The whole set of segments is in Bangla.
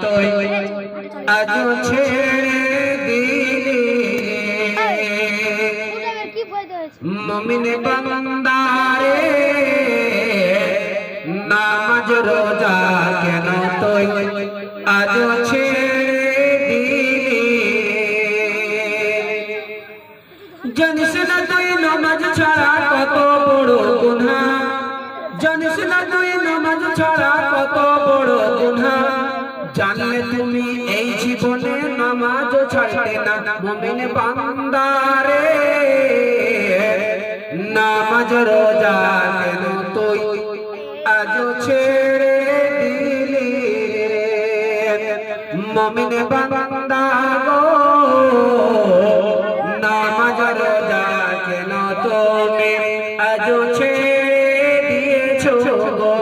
তুই আজ ছেড়ে দিলি মুমিন বান্দারে নামাজ রোজা কেন তুই আজ ছেড়ে দিলি জানিস না তুই নামাজ ছাড়া কত বড় গুনাহ জানিস না তুই নামাজ ছাড়া কত বড় গুনাহ জানলে তুমি এই জীবনে নামাজ ছাড়তে না মুমিন বান্দারে নামাজ রোজা কেন তুই আজ ছেড়ে দিলি মুমিন বান্দা গো নামাজ রোজা কেন তুমি আজ ছেড়ে দিয়েছো গো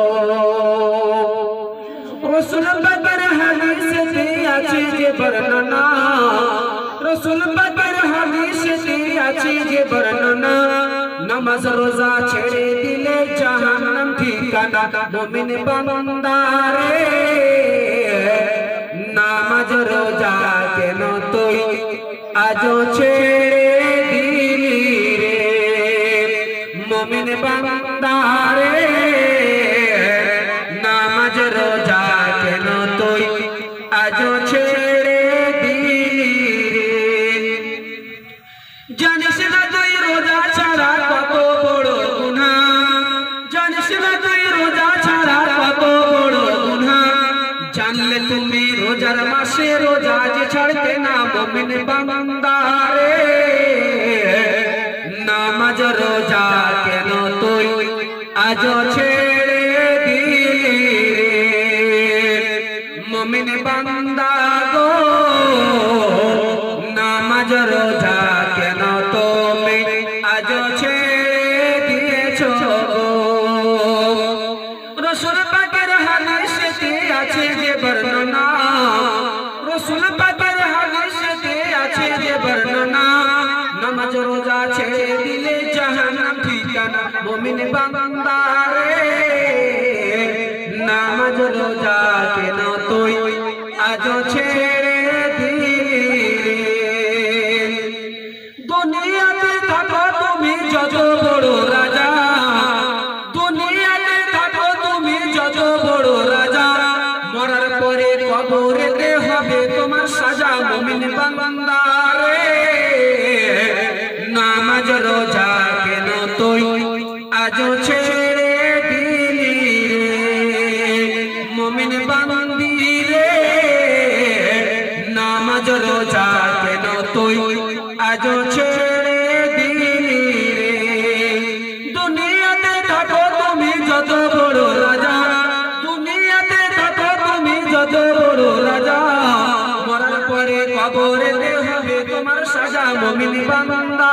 রাসূল পাকের হাদিসে আছে যে বর্ণনা রাসূল পাকের হাদিসে আছে যে বর্ণনা নামাজ রোজা ছেড়ে দিলে জাহান্নাম ঠিকানা মুমিন বান্দারে নামাজ রোজা কেন তুই আজ ছেড়ে দিলি রে মুমিন বান্দারে নামাজ রোজা কেন তুই আজ ছেড়ে দিলি রে জানিস না তুই রোজা ছাড়া কত বড় গুনাহ জানিস না তুই রোজা ছাড়া কত বড় গুনাহ জানলে তুমি রোজার মাসে রোজা যে ছাড়তে না মুমিন বান্দারে নামাজ রোজা কেন তুই আজ ছেড়ে দিলি রে মুমিন বান্দা গো নামাজ রোজা কেন তুমি আজ ছেড়ে দিয়েছো গো রাসূল পাকের হাদিসে আছে যে বর্ণনা রাসূল পাকের হাদিসে আছে যে বর্ণনা নামাজ রোজা ছেড়ে দিলে জাহান্নাম ঠিকানা মুমিন বান্দারে নামাজ রোজা কেন তুই আজ ছেড়ে দিলি রে দুনিয়াতে থাকো তুমি যত বড় রাজা দুনিয়াতে থাকো তুমি যত বড় রাজা মরার পরে কবরেতে হবে তোমার সাজা মুমিন বান্দারে নামাজ রোজা কেন তুই আজ ছেড়ে দিলি রে মুমিন বান্দি রে নামাজ রোজা কেন তুই আজ ছেড়ে দিলি রে দুনিয়াতে থাকো তুমি যত বড় রাজা দুনিয়াতে থাকো তুমি যত বড় রাজা মরার পরে কবরেতে হবে তোমার সাজা মুমিন বান্দা